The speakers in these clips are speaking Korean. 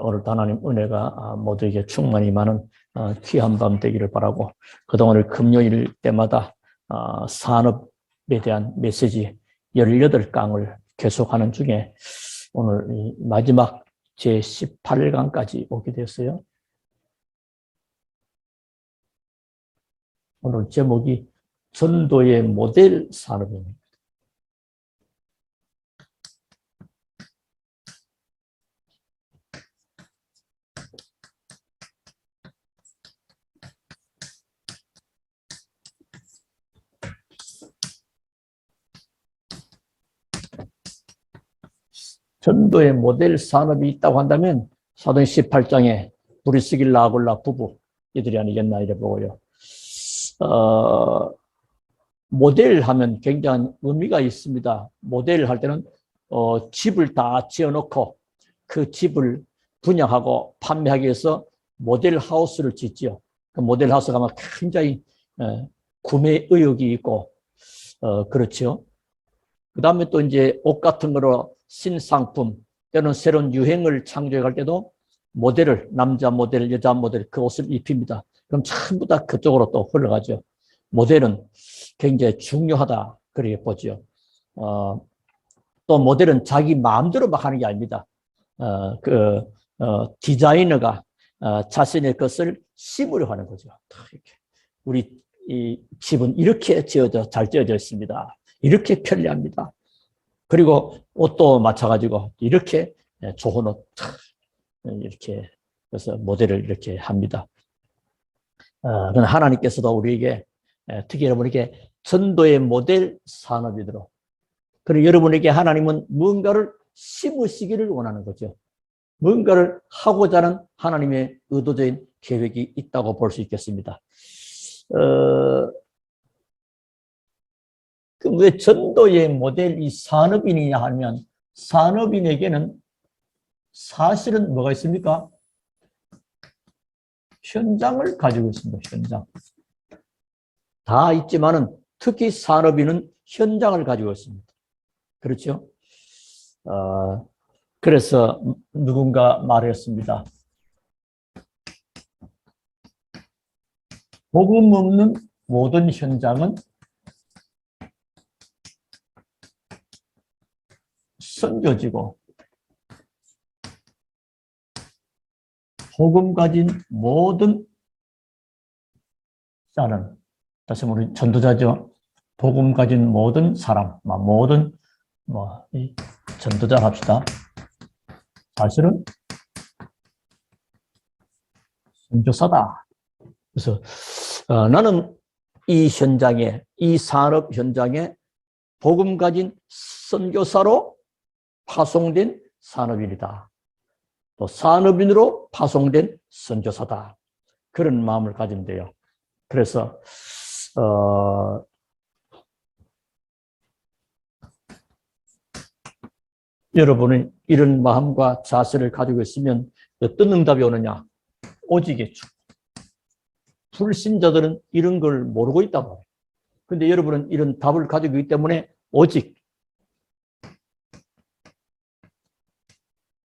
오늘도 하나님 은혜가 모두에게 충만히 많은 귀한 밤 되기를 바라고, 그동안 금요일 때마다 산업에 대한 메시지 18강을 계속하는 중에 오늘 마지막 제18강까지 오게 되었어요. 오늘 제목이 전도의 모델 산업입니다. 전도의 모델 산업이 있다고 한다면 사도행 18장에 브리스길라 아굴라 부부 이들이 아니겠나 이래 보고요. 모델 하면 굉장히 의미가 있습니다. 모델 할 때는 집을 다 지어놓고 그 집을 분양하고 판매하기 위해서 모델 하우스를 짓지요. 그 모델 하우스가 아마 굉장히 구매 의욕이 있고 그렇죠. 그 다음에 또 이제 옷 같은 거로 신상품 때로는 새로운 유행을 창조할 때도 모델을 남자 모델, 여자 모델 그 옷을 입힙니다. 그럼 전부 다 그쪽으로 또 흘러가죠. 모델은 굉장히 중요하다 그렇게 보죠. 또 모델은 자기 마음대로 막 하는 게 아닙니다. 디자이너가 자신의 것을 심으려 하는 거죠. 이렇게. 우리 이 집은 이렇게 잘 지어져 있습니다. 이렇게 편리합니다. 그리고 옷도 마찬가지고 이렇게 좋은 옷 이렇게 그래서 모델을 이렇게 합니다. 그러나 하나님께서도 우리에게 특히 여러분에게 전도의 모델 산업이도록, 그리고 여러분에게 하나님은 뭔가를 심으시기를 원하는 거죠. 뭔가를 하고자 하는 하나님의 의도적인 계획이 있다고 볼 수 있겠습니다. 왜 전도의 모델이 산업인이냐 하면, 산업인에게는 사실은 뭐가 있습니까? 현장을 가지고 있습니다. 현장. 다 있지만은 특히 산업인은 현장을 가지고 있습니다. 그렇죠? 그래서 누군가 말했습니다. 복음 없는 모든 현장은 선교지고, 복음 가진 모든 자는, 다시 우리 전도자죠. 복음 가진 모든 사람, 모든 전도자 합시다. 사실은 선교사다. 그래서 나는 이 현장에, 이 산업 현장에 복음 가진 선교사로 파송된 산업인이다. 또 산업인으로 파송된 선교사다. 그런 마음을 가지면 돼요. 그래서 여러분은 이런 마음과 자세를 가지고 있으면 어떤 응답이 오느냐? 오지겠죠. 불신자들은 이런 걸 모르고 있단 말이에요. 그런데 여러분은 이런 답을 가지고 있기 때문에 오직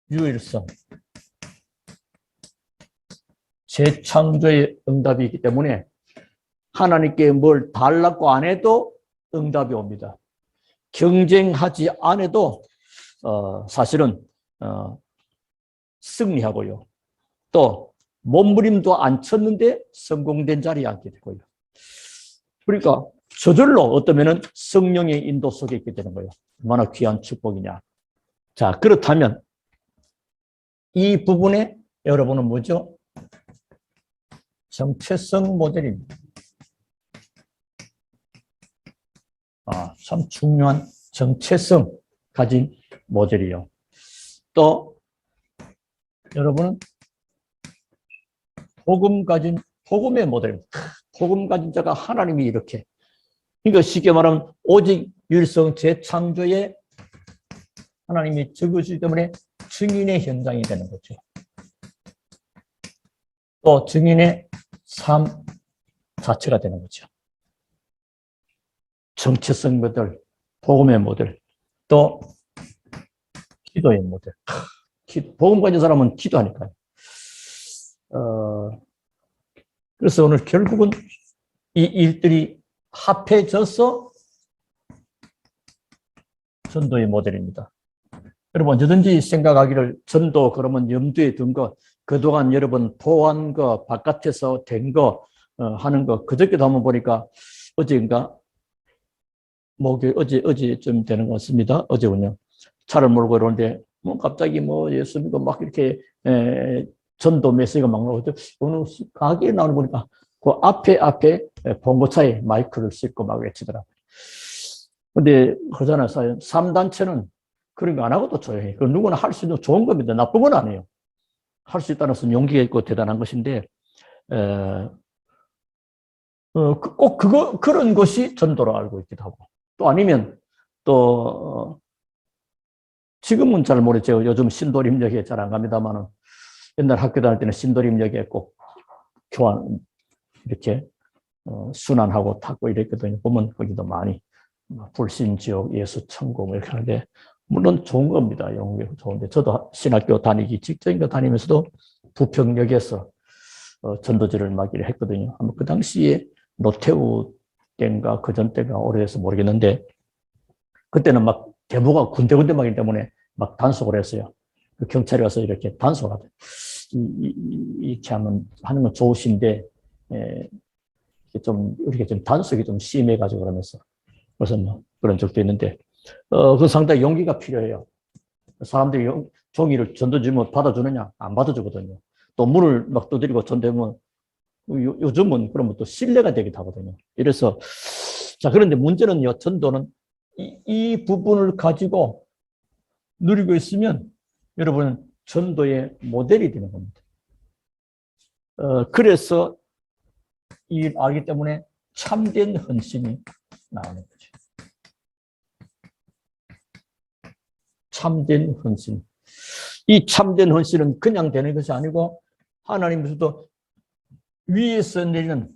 유일성, 재창조의 응답이 있기 때문에 하나님께 뭘 달라고 안 해도 응답이 옵니다. 경쟁하지 않아도 사실은 승리하고요. 또 몸부림도 안 쳤는데 성공된 자리에 앉게 되고요. 그러니까 저절로 어떠면은 성령의 인도 속에 있게 되는 거예요. 얼마나 귀한 축복이냐. 자, 그렇다면 이 부분에 여러분은 뭐죠? 정체성 모델입니다. 참 중요한 정체성 가진 모델이요. 또 여러분은 복음 가진 복음의 모델입니다. 복음 가진 자가 하나님이 이렇게, 그러니까 쉽게 말하면 오직 유일성 재창조에 하나님이 적으시기 때문에 증인의 현장이 되는 거죠. 또 증인의 삶 자체가 되는 거죠. 정체성 모델, 복음의 모델, 또 기도의 모델. 복음 가진 사람은 기도하니까요. 그래서 오늘 결국은 이 일들이 합해져서 전도의 모델입니다. 여러분 언제든지 생각하기를 전도 그러면 염두에 둔 것, 그동안 여러분 토한 거, 바깥에서 된 거, 하는 거, 그저께도 한번 보니까 어제인가? 어제쯤 되는 것 같습니다. 어제군요. 차를 몰고 이러는데, 갑자기 예수 믿고 막 이렇게, 전도 메시지가 막 나오죠. 어느 가게에 나오는 거니까, 그 앞에, 봉고차에 마이크를 싣고 막 외치더라고요. 근데, 그러잖아요. 3단체는 그런 거 안 하고도 조용해. 그 누구나 할 수 있는 좋은 겁니다. 나쁜 건 아니에요. 할 수 있다는 것은 용기가 있고 대단한 것인데, 꼭 그런 것이 전도로 알고 있기도 하고. 또 아니면, 또, 지금은 잘 모르죠. 요즘 신도림역에 잘 안 갑니다만은, 옛날 학교 다닐 때는 신도림역에 꼭 교환, 이렇게, 순환하고 타고 이랬거든요. 보면 거기도 많이, 불신지옥, 예수 천국, 이렇게 하는데, 물론 좋은 겁니다. 영국이 좋은데. 저도 신학교 다니기 직전인가 다니면서도 부평역에서 전도지를 막 이렇게 했거든요. 아마 그 당시에 노태우 때인가 그 전 때가 오래돼서 모르겠는데, 그때는 막 대부가 군데군데 막이기 때문에 막 단속을 했어요. 그 경찰이 와서 이렇게 단속을 하더라고요. 이렇게 하는 건 좋으신데, 이렇게 좀 단속이 좀 심해가지고 그러면서. 그래서 그런 적도 있는데, 그 상당히 용기가 필요해요. 사람들이 종이를 전도지 받아주느냐? 안 받아주거든요. 또 문을 막 두드리고 전대면 요즘은 그러면 또 신뢰가 되기도 하거든요. 이래서, 자, 그런데 문제는요, 전도는 이 부분을 가지고 누리고 있으면 여러분은 전도의 모델이 되는 겁니다. 그래서 이 알기 때문에 참된 헌신이 나오는 거죠. 참된 헌신. 이 참된 헌신은 그냥 되는 것이 아니고 하나님께서도 위에서 내리는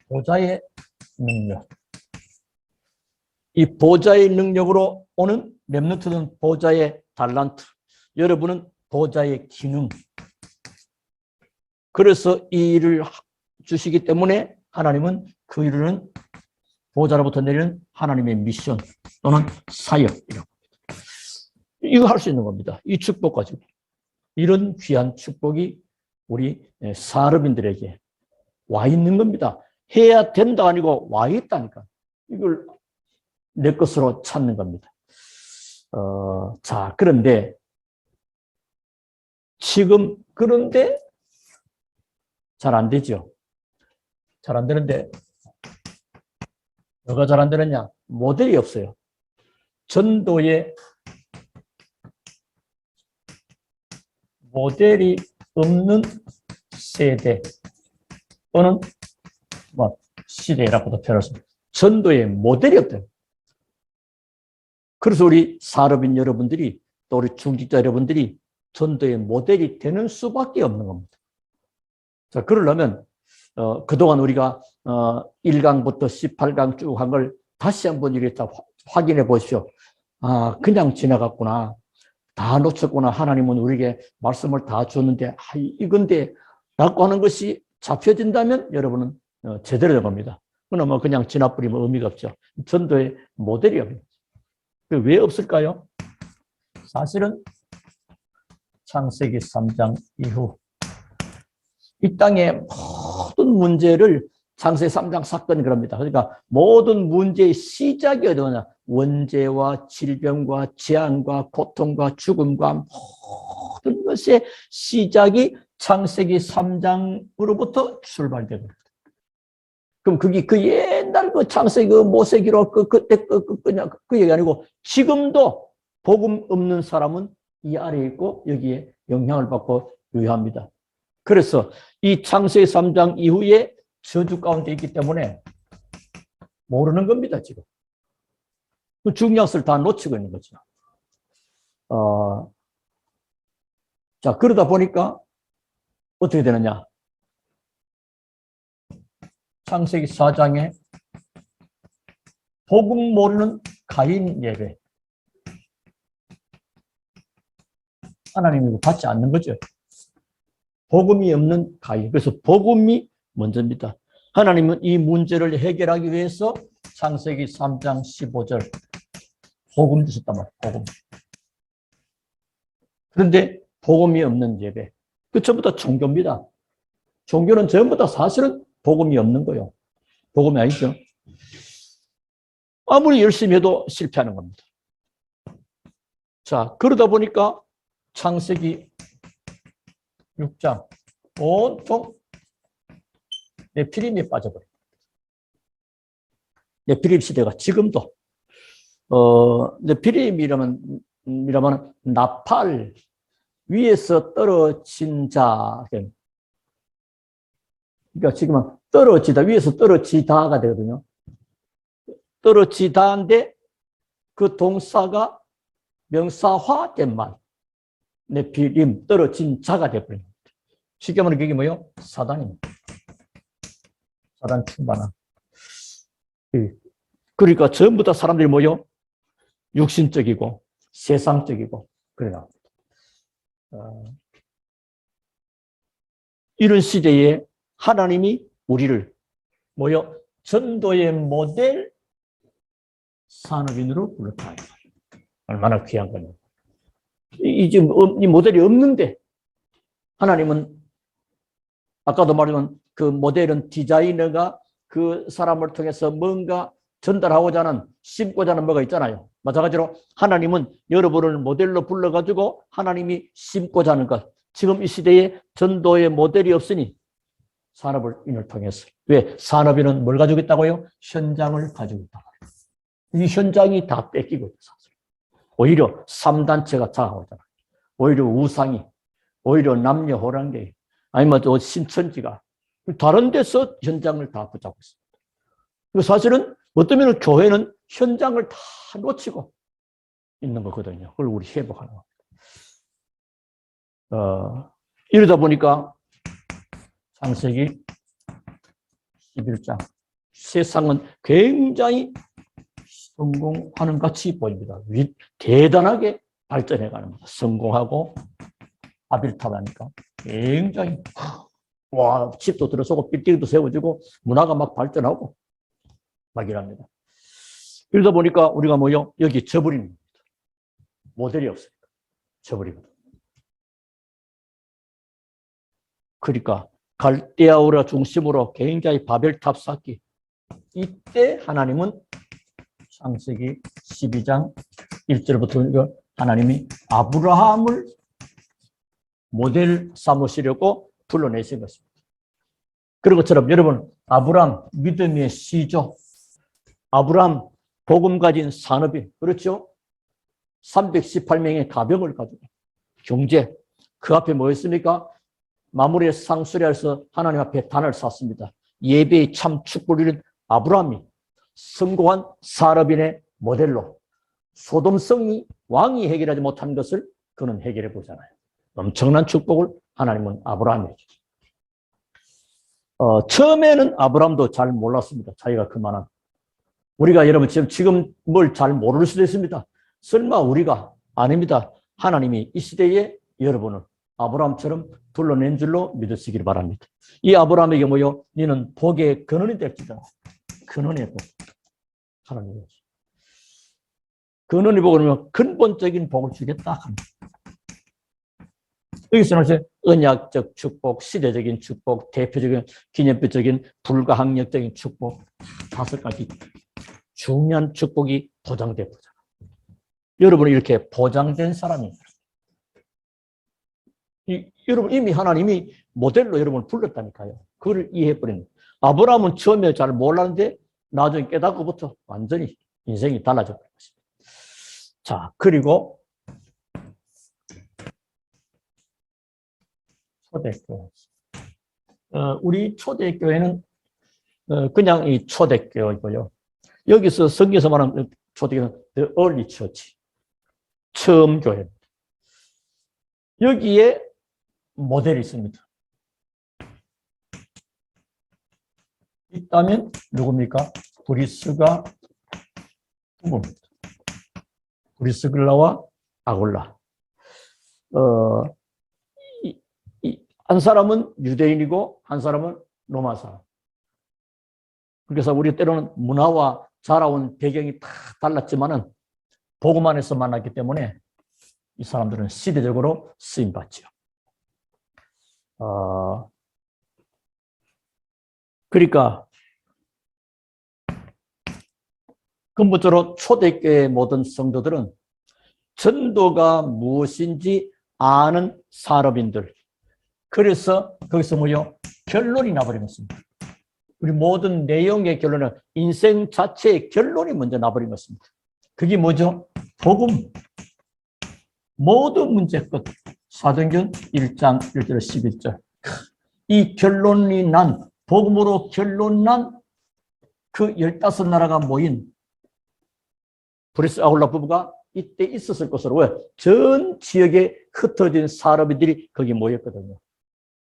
보좌의 능력. 이 보좌의 능력으로 오는 렘넌트는 보좌의 달란트. 여러분은 보좌의 기능. 그래서 이 일을 주시기 때문에 하나님은 그 일은 보좌로부터 내리는 하나님의 미션 또는 사역이라고. 이거 할 수 있는 겁니다. 이 축복 가지고. 이런 귀한 축복이 우리 사르빈들에게 와 있는 겁니다. 해야 된다 아니고 와 있다니까. 이걸 내 것으로 찾는 겁니다. 자, 그런데 지금 그런데 잘 안 되죠. 잘 안 되는데 뭐가 잘 안 되느냐? 모델이 없어요. 전도의 모델이 없는 세대 또는 시대라고도 표현할 수 있습니다. 전도의 모델이 없대요. 그래서 우리 사업인 여러분들이 또 우리 중직자 여러분들이 전도의 모델이 되는 수밖에 없는 겁니다. 자, 그러려면 그동안 우리가 1강부터 18강 쭉 한 걸 다시 한번 이렇게 다 확인해 보십시오. 아, 그냥 지나갔구나. 다 놓쳤구나. 하나님은 우리에게 말씀을 다 줬는데 이건데 라고 하는 것이 잡혀진다면 여러분은 제대로 된 겁니다. 그러면 그냥 지나버리면 의미가 없죠. 전도의 모델이 없는 거죠. 왜 없을까요? 사실은 창세기 3장 이후 이 땅의 모든 문제를 창세기 3장 사건이 그럽니다. 그러니까 모든 문제의 시작이 어디냐? 원죄와 질병과 재앙과 고통과 죽음과 모든 것의 시작이 창세기 3장으로부터 출발됩니다. 그럼 그게 그 옛날 그 창세기 그 모세기로 그때 그 얘기 아니고 지금도 복음 없는 사람은 이 아래에 있고 여기에 영향을 받고 유효합니다. 그래서 이 창세기 3장 이후에 저주 가운데 있기 때문에 모르는 겁니다, 지금. 그 중요한 것을 다 놓치고 있는 거죠. 자, 그러다 보니까 어떻게 되느냐. 창세기 4장에 복음 모르는 가인 예배. 하나님이 받지 않는 거죠. 복음이 없는 가인. 그래서 복음이 먼저입니다. 하나님은 이 문제를 해결하기 위해서 창세기 3장 15절 복음 주셨단 말이에요. 복음. 그런데 복음이 없는 예배. 그 전부 다 종교입니다. 종교는 전부 다 사실은 복음이 없는 거예요. 복음이 아니죠. 아무리 열심히 해도 실패하는 겁니다. 자, 그러다 보니까 창세기 6장 온통 네피림에 빠져버립니다. 네피림 시대가 지금도 네피림이라면 나팔 위에서 떨어진 자. 그러니까 지금은 떨어지다, 위에서 떨어지다가 되거든요. 떨어지다인데 그 동사가 명사화된 말. 네피림, 떨어진 자가 되어버립니다. 쉽게 말하면 그게 뭐예요? 사단입니다. 사단 충만함. 그러니까 전부 다 사람들이 뭐예요? 육신적이고 세상적이고 그래 나옵니다. 이런 시대에 하나님이 우리를 뭐요? 전도의 모델 산업인으로 불렀다. 얼마나 귀한 거냐. 지금 이 모델이 없는데 하나님은 아까도 말했지만 그 모델은 디자이너가 그 사람을 통해서 뭔가 전달하고자 하는 심고자 하는 뭐가 있잖아요. 마찬가지로 하나님은 여러분을 모델로 불러가지고 하나님이 심고자 하는 것. 지금 이 시대에 전도의 모델이 없으니 산업인을 통해서. 왜? 산업인은 뭘 가지고 있다고요? 현장을 가지고 있다. 이 현장이 다 뺏기고 있어요. 오히려 3단체가 장악하잖아요. 오히려 우상이, 오히려 남녀 호랑개, 아니면 또 신천지가 다른 데서 현장을 다 붙잡고 있습니다. 사실은 어떤 면은 교회는 현장을 다 놓치고 있는 거거든요. 그걸 우리 회복하는 겁니다. 이러다 보니까 창세기 11장 세상은 굉장히 성공하는 같이 보입니다. 대단하게 발전해가는 겁니다. 성공하고 바빌탑 하니까 굉장히 와 집도 들어서고 빌딩도 세워지고 문화가 막 발전하고 막 이랍니다. 이러다 보니까 우리가 뭐요? 여기 저버립니다. 모델이 없으니까 저버리거든. 그러니까 갈대아우라 중심으로 굉장히 바벨탑 쌓기. 이때 하나님은 창세기 12장 1절부터 하나님이 아브라함을 모델 삼으시려고 불러내신 것입니다. 그런 것처럼 여러분 아브라함 믿음의 시조, 아브라함 복음 가진 산업인, 그렇죠? 318명의 가병을 가지고 경제, 그 앞에 뭐였습니까? 마무리의 상수리에서 하나님 앞에 단을 쌌습니다. 예배의 참 축복을 아브라함이 성공한 산업인의 모델로 소돔성이 왕이 해결하지 못한 것을 그는 해결해 보잖아요. 엄청난 축복을 하나님은 아브라함에게 처음에는 아브라함도 잘 몰랐습니다. 자기가 그만한. 우리가 여러분 지금 뭘 잘 모를 수도 있습니다. 설마 우리가 아닙니다. 하나님이 이 시대에 여러분을 아브라함처럼 불러낸 줄로 믿으시길 바랍니다. 이 아브라함에게 뭐요? 너는 복의 근원이 될지다. 근원의 복. 하나님이. 근원의 복은 근본적인 복을 주겠다 합니다. 여기서는 이제 언약적 축복, 시대적인 축복, 대표적인 기념비적인 불가항력적인 축복 5가지 중요한 축복이 보장돼 보자. 여러분은 이렇게 보장된 사람입니다. 여러분 이미 하나님이 모델로 여러분을 불렀다니까요. 그걸 이해해버리는 거예요. 아브라함은 처음에 잘 몰랐는데 나중에 깨닫고부터 완전히 인생이 달라졌던 것입니다. 자, 그리고 초대교회. 우리 초대교회는 그냥 이 초대교회고요. 여기서 성경에서 말하는 초대교회는 The Early Church, 처음 교회입니다. 여기에 모델이 있습니다. 있다면 누굽니까? 브리스가 부부입니다. 브리스글라와 아굴라. 어, 한 사람은 유대인이고 한 사람은 로마 사람. 그래서 우리 때로는 문화와 자라온 배경이 다 달랐지만은 복음 안에서 만났기 때문에 이 사람들은 시대적으로 쓰임 받죠. 그러니까 근본적으로 초대교회 모든 성도들은 전도가 무엇인지 아는 산업인들. 그래서 거기서 뭐요? 결론이 나버리겠습니다. 우리 모든 내용의 결론은 인생 자체의 결론이 먼저 나버린 것입니다. 그게 뭐죠? 복음. 모든 문제 끝. 사도행전 1장 1절 11절. 이 결론이 난, 복음으로 결론 난 그 15나라가 모인 브리스 아울라 부부가 이때 있었을 것으로. 왜? 전 지역에 흩어진 사람들이 거기 모였거든요.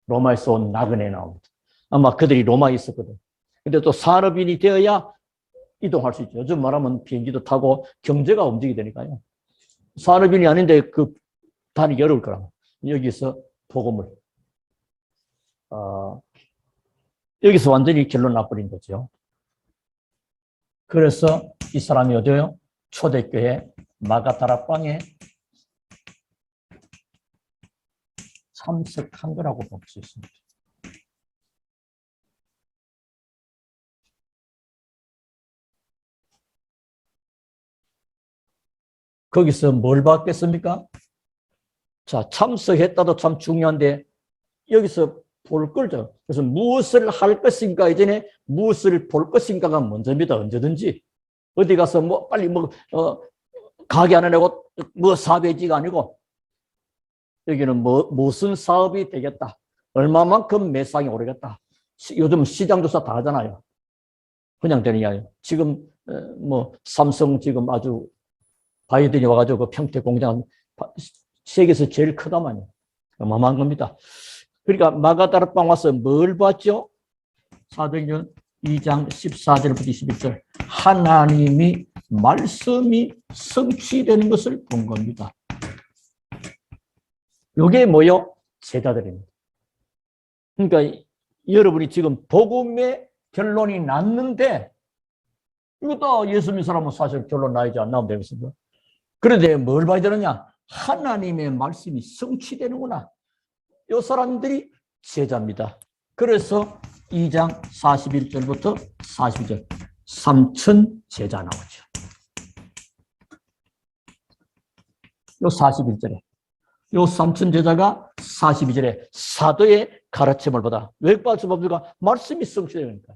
로마에서 온 나그네 나옵니다. 아마 그들이 로마에 있었거든. 근데 또 산업인이 되어야 이동할 수 있죠. 요즘 말하면 비행기도 타고 경제가 움직이게 되니까요. 산업인이 아닌데 그 다니기 어려울 거라고. 여기서 복음을 여기서 완전히 결론 나버린 거죠. 그래서 이 사람이 어디요? 초대교회 마가다락방에 참석한 거라고 볼 수 있습니다. 거기서 뭘 받겠습니까? 자, 참석했다도 참 중요한데 여기서 볼 걸죠. 그래서 무엇을 할 것인가 이전에 무엇을 볼 것인가가 먼저입니다. 언제든지 어디 가서 뭐 빨리 가게 하나 내고 뭐 사업해지가 아니고 여기는 무슨 사업이 되겠다. 얼마만큼 매상이 오르겠다. 요즘 시장 조사 다 하잖아요. 그냥 되느냐. 지금 뭐 삼성 지금 아주 바이든이 와가지고 그 평택 공장 세계에서 제일 크다만요. 어마어마한 겁니다. 그러니까 마가다락방 와서 뭘 봤죠? 사도행전 2장 14절부터 21절. 하나님이 말씀이 성취되는 것을 본 겁니다. 이게 뭐요? 제자들입니다. 그러니까 여러분이 지금 복음의 결론이 났는데 이것도 예수 믿는 사람은 사실 결론 나야지 안 나오면 되겠습니다. 그런데 뭘 봐야 되느냐? 하나님의 말씀이 성취되는구나. 이 사람들이 제자입니다. 그래서 2장 41절부터 42절 3천 제자 나오죠. 요 41절에 요 3천 제자가 42절에 사도의 가르침을 받아. 왜 받을 법니까? 말씀이 성취되니까.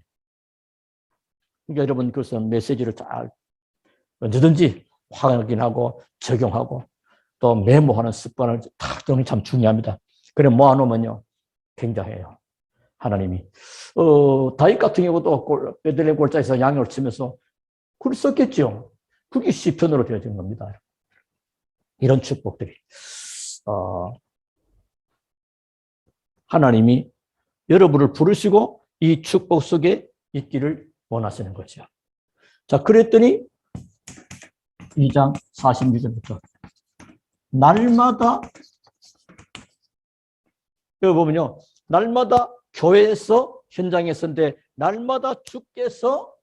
그러니까 여러분 그래서 메시지를 잘 언제든지 확인하고 적용하고 또 메모하는 습관을 탁 정리 참 중요합니다. 그래 모아놓으면요 굉장해요. 하나님이 다윗 같은 경우도 베들레헴 골짜기에서 양을 치면서 글 썼겠죠. 그게 시편으로 되어진 겁니다. 이런 축복들이 하나님이 여러분을 부르시고 이 축복 속에 있기를 원하시는 거죠. 자, 그랬더니 2장 46절부터 날마다 여기 보면요. 날마다 교회에서 현장에서인데 날마다 주께서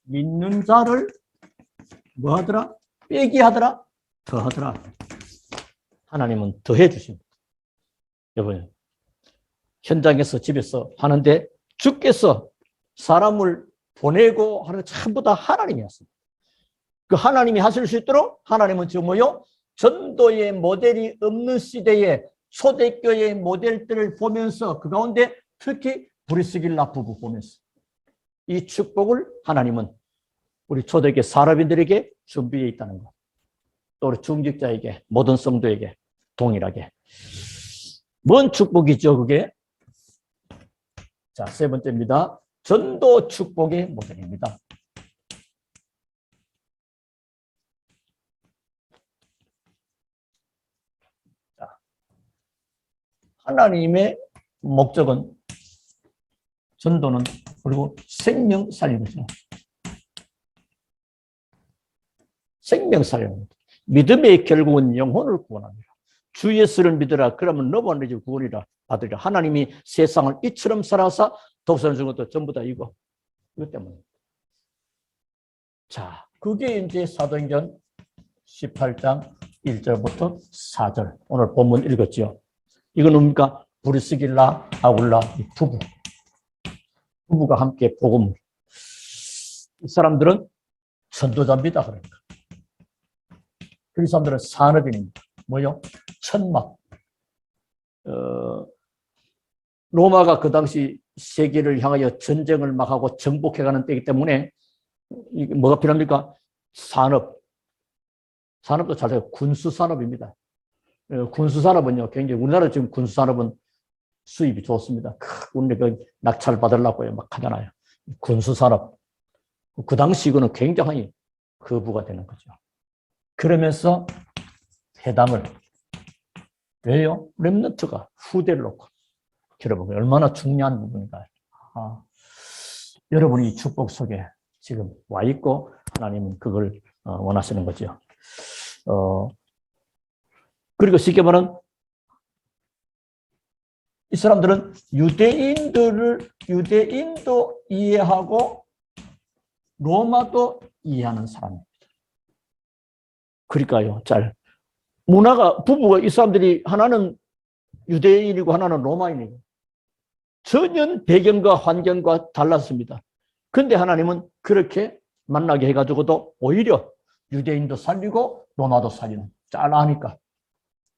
믿는 자를 뭐 하더라? 빼기 하더라? 더 하더라. 하나님은 더해 주십니다. 여러분 현장에서 집에서 하는데 주께서 사람을 보내고 하는 전부 다 하나님이었습니다. 그 하나님이 하실 수 있도록 하나님은 지금 뭐요? 전도의 모델이 없는 시대에 초대교회의 모델들을 보면서 그 가운데 특히 브리스길라 부부 보면서 이 축복을 하나님은 우리 초대교회 사람들에게 준비해 있다는 것. 또 우리 중직자에게 모든 성도에게 동일하게. 뭔 축복이죠 그게? 자, 세 번째입니다. 전도 축복의 모델입니다. 자, 하나님의 목적은 전도는 그리고 생명 살리는 거죠. 생명 살려냅니다. 믿음의 결국은 영혼을 구원합니다. 주 예수를 믿으라. 그러면 너와 내 집 구원이라 받으리라. 하나님이 세상을 이처럼 살아서 독생을 준 것도 전부 다 이거 때문에. 자, 그게 이제 사도행전 18장 1절부터 4절. 오늘 본문 읽었죠. 이건 뭡니까? 브리스길라, 아굴라 부부가 함께 복음. 이 사람들은 전도자입니다. 그러니까. 그 사람들은 산업인입니다. 뭐요? 천막. 로마가 그 당시 세계를 향하여 전쟁을 막 하고 정복해가는 때이기 때문에 이게 뭐가 필요합니까? 산업. 산업도 잘 돼요. 군수산업입니다. 군수산업은요, 굉장히 우리나라 지금 군수산업은 수입이 좋습니다. 우리 그 낙찰 받으려고 막 하잖아요. 군수산업. 그 당시 이거는 굉장히 거부가 되는 거죠. 그러면서 회당을 왜요? 렘넌트가 후대를 놓고 여러분 얼마나 중요한 부분인가요? 여러분이 이 축복 속에 지금 와 있고 하나님은 그걸 원하시는 거죠. 그리고 쉽게 말하면 이 사람들은 유대인도 이해하고 로마도 이해하는 사람입니다. 그러니까요, 부부가 이 사람들이 하나는 유대인이고 하나는 로마인이고 전혀 배경과 환경과 달랐습니다. 근데 하나님은 그렇게 만나게 해가지고도 오히려 유대인도 살리고 로마도 살리는 짤하니까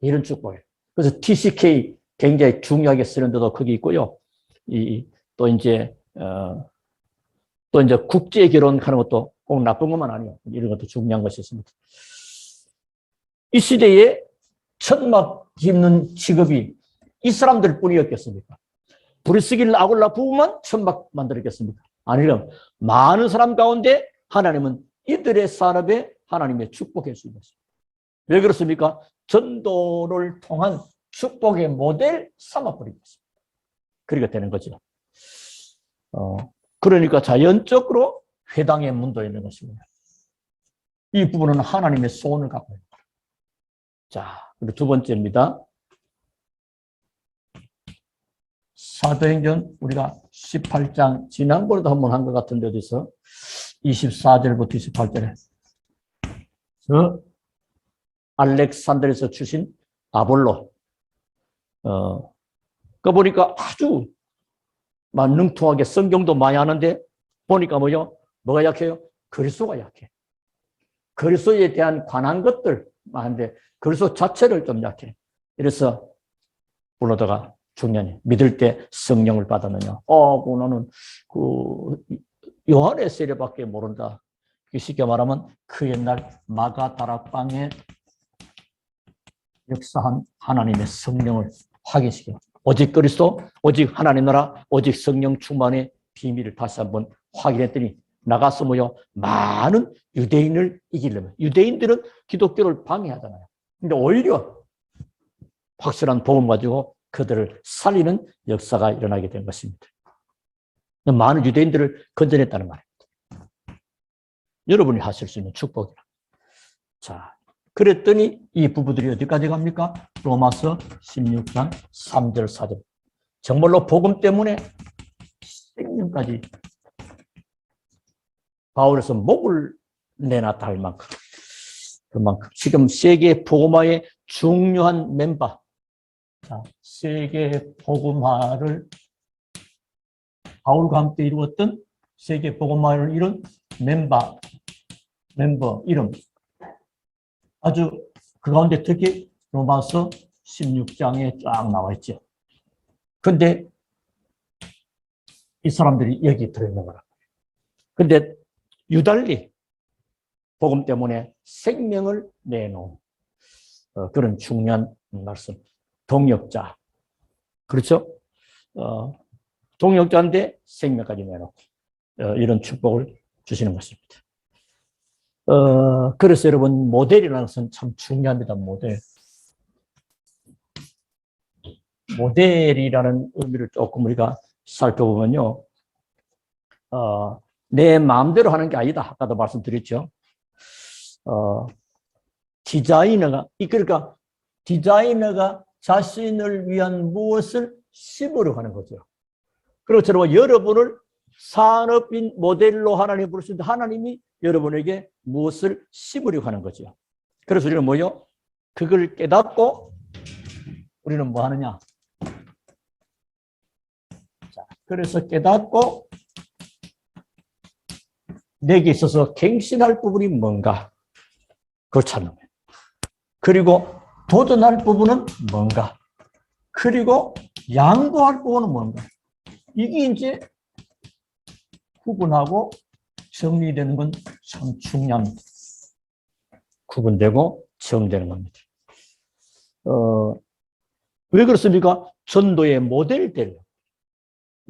이런 축복이에요. 그래서 TCK 굉장히 중요하게 쓰는 데도 거기 있고요. 또 이제 국제 결혼하는 것도 꼭 나쁜 것만 아니에요. 이런 것도 중요한 것이 있습니다. 이 시대에 천막 짚는 직업이 이 사람들 뿐이었겠습니까? 브리스길라 아굴라 부부만 천막 만들었겠습니까? 아니면 많은 사람 가운데 하나님은 이들의 산업에 하나님의 축복의 수 있습니다. 왜 그렇습니까? 전도를 통한 축복의 모델 삼아버리겠습니다. 그렇게 되는 거죠. 그러니까 자연적으로 회당의 문도 있는 것입니다. 이 부분은 하나님의 소원을 갖고 있습니다. 자, 그리고 두 번째입니다. 사도행전 우리가 18장 지난번에도 한번 한 것 같은데 어디서 24절부터 28절에 저 알렉산드에서 주신 아볼로 그 보니까 아주 만능통하게 성경도 많이 하는데 보니까 뭐가 약해요? 그리스도가 약해. 그리스도에 대한 관한 것들 많은데 그리스도 자체를 좀 약해. 이래서 불러다가 중년이 믿을 때 성령을 받았느냐? 나는 요한의 세례밖에 모른다. 쉽게 말하면 그 옛날 마가다락방에 역사한 하나님의 성령을 확인시켜. 오직 그리스도, 오직 하나님 나라, 오직 성령 충만의 비밀을 다시 한번 확인했더니 나가서 많은 유대인을 이기려면 유대인들은 기독교를 방해하잖아요. 근데 오히려 확실한 복음 가지고 그들을 살리는 역사가 일어나게 된 것입니다. 많은 유대인들을 건져냈다는 말입니다. 여러분이 하실 수 있는 축복이라. 자, 그랬더니 이 부부들이 어디까지 갑니까? 로마서 16장 3절 4절. 정말로 복음 때문에 생명까지 바울에서 목을 내놨다 할 만큼 그만큼 지금 세계 복음화의 중요한 멤버. 자, 세계 복음화를 바울과 함께 이루었던 세계 복음화를 이룬 멤버 이름. 아주 그 가운데 특히 로마서 16장에 쫙 나와 있죠. 근데 이 사람들이 여기 들어있는 거라. 근데 유달리 복음 때문에 생명을 내놓은 그런 중요한 말씀. 동역자. 그렇죠? 동역자인데 생명까지 내놓고 이런 축복을 주시는 것입니다. 그래서 여러분 모델이라는 것은 참 중요합니다. 모델이라는 의미를 조금 우리가 살펴보면요. 내 마음대로 하는 게 아니다. 아까도 말씀드렸죠. 디자이너가, 그러니까 디자이너가 자신을 위한 무엇을 심으려고 하는 거죠. 그리고 저는 여러분을 산업인 모델로 하나님 부르시는데 하나님이 여러분에게 무엇을 심으려고 하는 거죠. 그래서 우리는 뭐요? 그걸 깨닫고 우리는 뭐 하느냐? 자, 그래서 깨닫고 내게 있어서 갱신할 부분이 뭔가? 그걸 찾는 거예요. 그리고 도전할 부분은 뭔가? 그리고 양보할 부분은 뭔가? 이게 이제 구분하고 정리되는 건 참 중요합니다. 구분되고 정리되는 겁니다. 왜 그렇습니까? 전도의 모델들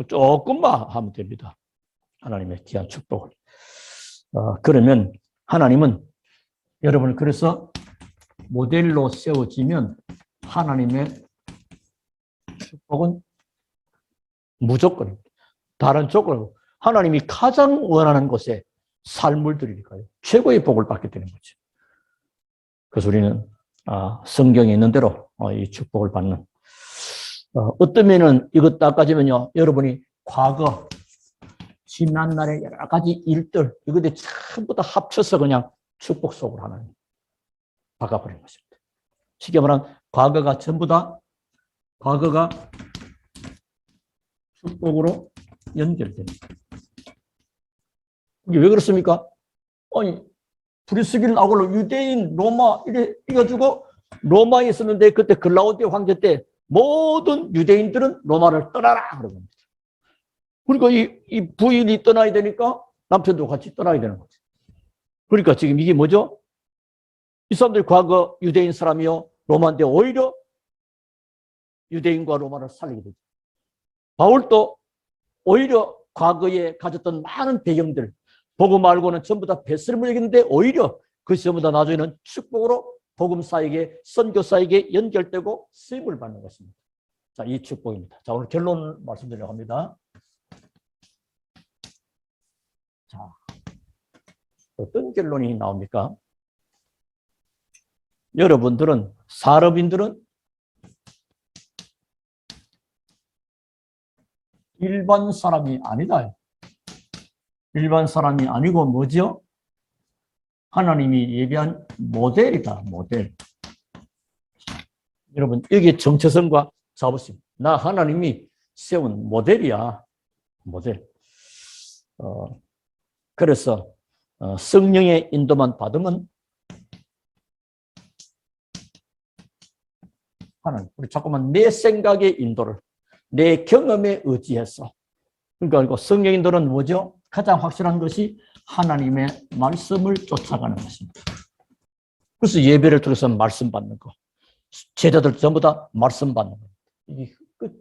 조금만 하면 됩니다. 하나님의 귀한 축복을. 그러면 하나님은 여러분을 그래서 모델로 세워지면 하나님의 축복은 무조건 다른 조건 하나님이 가장 원하는 곳에 삶을 드리니까요. 최고의 복을 받게 되는 거죠. 그래서 우리는 성경에 있는 대로 이 축복을 받는 어떤 면은 이것 닦아지면요. 여러분이 과거 지난 날의 여러 가지 일들 이것들 전부 다 합쳐서 그냥 축복 속으로 하나님 바꿔버리는 것입니다. 쉽게 말하면 과거가 전부 다 과거가 축복으로 연결됩니다. 이게 왜 그렇습니까? 아니 브리스길 아골로 유대인 로마 이래가지고 로마에 있었는데 그때 글라우디오 황제 때 모든 유대인들은 로마를 떠나라 그런 겁니다. 그러니까 이 부인이 떠나야 되니까 남편도 같이 떠나야 되는 거죠. 그러니까 지금 이게 뭐죠? 이 사람들이 과거 유대인 사람이요 로마인데 오히려 유대인과 로마를 살리게 되죠. 바울도 오히려 과거에 가졌던 많은 배경들 복음 말고는 전부 다 뱃설을 얘기했는데 오히려 그것이 전부 다 나중에는 축복으로 복음사에게 선교사에게 연결되고 쓰임을 받는 것입니다. 자, 이 축복입니다. 자, 오늘 결론을 말씀드리려고 합니다. 자, 어떤 결론이 나옵니까? 여러분들은 산업인들은 일반 사람이 아니다. 일반 사람이 아니고 뭐죠? 하나님이 예비한 모델이다. 모델. 여러분 여기 정체성과 자부심. 나 하나님이 세운 모델이야. 모델. 그래서 성령의 인도만 받으면 하나님. 우리 자꾸만 내 생각의 인도를 내 경험에 의지해서 그러니까 성령 인도는 뭐죠? 가장 확실한 것이 하나님의 말씀을 쫓아가는 것입니다. 그래서 예배를 통해서 말씀 받는 거. 제자들 전부 다 말씀 받는 거.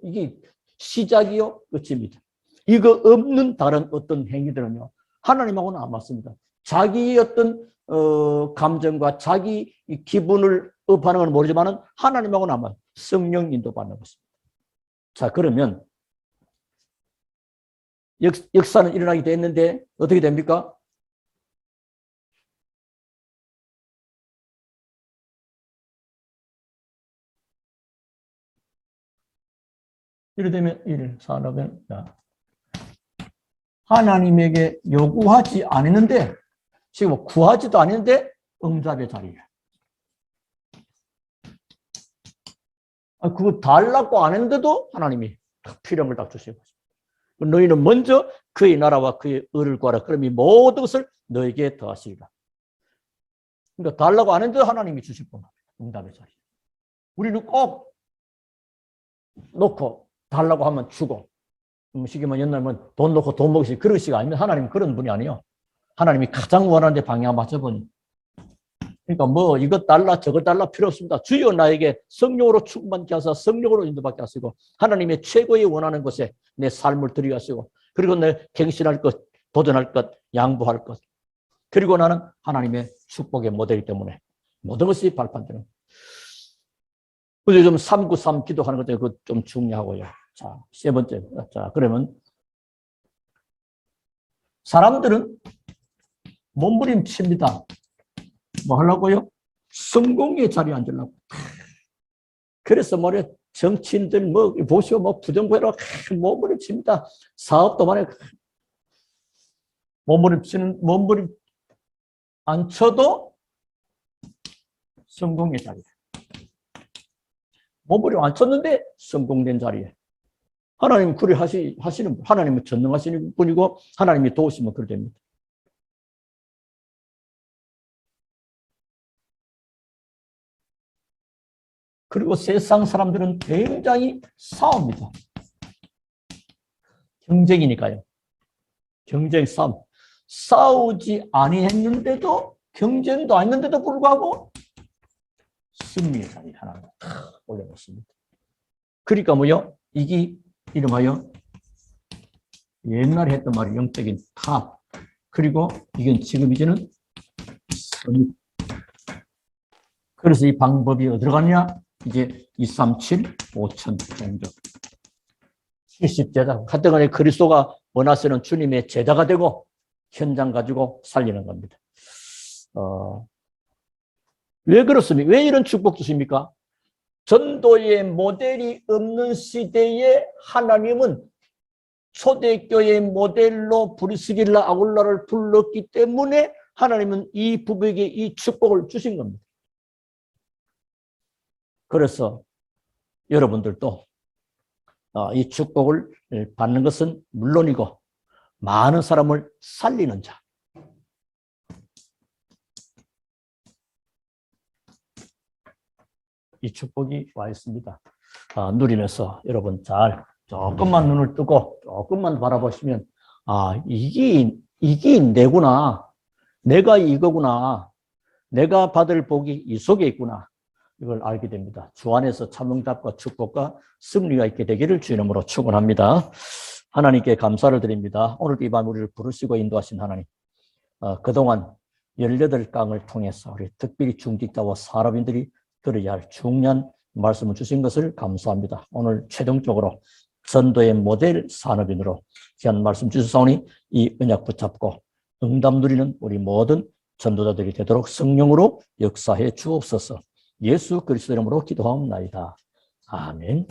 이게 시작이요 끝입니다. 이거 없는 다른 어떤 행위들은요. 하나님하고는 안 맞습니다. 자기의 어떤 감정과 자기 기분을 업하는 건 모르지만 하나님하고는 안 맞아요. 성령 인도 받는 것입니다. 자, 그러면 역사는 일어나게 됐는데 어떻게 됩니까? 이래 되면 1, 산업은 하나님에게 요구하지 않았는데 지금 구하지도 않았는데 응답의 자리에 그거 달라고 안 했는데도 하나님이 필요한 걸 다 주시고 너희는 먼저 그의 나라와 그의 의를 구하라. 그럼 이 모든 것을 너에게 더하시리라. 그러니까 달라고 안 했는데 하나님이 주실 뿐만 응답의 자리. 우리는 꼭 놓고 달라고 하면 주고 음식이면 옛날에는 돈 놓고 돈 먹으시 그런 식이 아니면 하나님은 그런 분이 아니에요. 하나님이 가장 원하는 데 방향 맞춰보니 그러니까 뭐 이것 달라 저것 달라 필요 없습니다. 주여 나에게 성령으로 충만케 하사 성령으로 인도받게 하시고 하나님의 최고의 원하는 곳에 내 삶을 드리게 하시고 그리고 내 갱신할 것, 도전할 것, 양보할 것 그리고 나는 하나님의 축복의 모델이기 때문에 모든 것이 발판되는 그래서 요즘 393 기도하는 것도 그거 좀 중요하고요. 자, 세 번째. 자, 그러면 사람들은 몸부림칩니다. 뭐 하려고요? 성공의 자리에 앉으려고. 그래서 뭐래 정치인들 뭐 보시오 뭐 부정부회로 몸부림칩니다. 사업도 만에 몸부림 안 쳐도 성공의 자리에. 몸부림 안 쳤는데 성공된 자리에. 하나님 그리 하시는 하나님은 전능하시는 분이고 하나님이 도우시면 그렇게 됩니다. 그리고 세상 사람들은 굉장히 싸웁니다. 경쟁이니까요. 경쟁 싸움. 싸우지 아니했는데도 경쟁도 안 했는데도 불구하고 승리의 자리 하나 올려놓습니다. 그러니까 뭐요? 이게 이름하여 옛날에 했던 말이 영적인 탑. 그리고 이건 지금 이제는 선. 그래서 이 방법이 어디로 가느냐? 이제 237, 5천 정도. 70제자. 하여튼 간에 그리스도가 원하시는 주님의 제자가 되고 현장 가지고 살리는 겁니다. 왜 그렇습니까? 왜 이런 축복 주십니까? 전도의 모델이 없는 시대에 하나님은 초대교회 모델로 브리스길라 아굴라를 불렀기 때문에 하나님은 이 부부에게 이 축복을 주신 겁니다. 그래서 여러분들도 이 축복을 받는 것은 물론이고 많은 사람을 살리는 자. 이 축복이 와 있습니다. 누리면서 여러분 잘 조금만 눈을 뜨고 조금만 바라보시면 이게 내구나. 내가 이거구나. 내가 받을 복이 이 속에 있구나. 이걸 알게 됩니다. 주 안에서 참응답과 축복과 승리가 있게 되기를 주 이름으로 축원합니다. 하나님께 감사를 드립니다. 오늘 이 밤 우리를 부르시고 인도하신 하나님. 그동안 18강을 통해서 우리 특별히 중직자와 산업인들이 들어야 할 중요한 말씀을 주신 것을 감사합니다. 오늘 최종적으로 전도의 모델 산업인으로 귀한 말씀 주셨사오니 이 언약 붙잡고 응답 누리는 우리 모든 전도자들이 되도록 성령으로 역사해 주옵소서. 예수 그리스도 이름으로 기도하옵나이다. 아멘.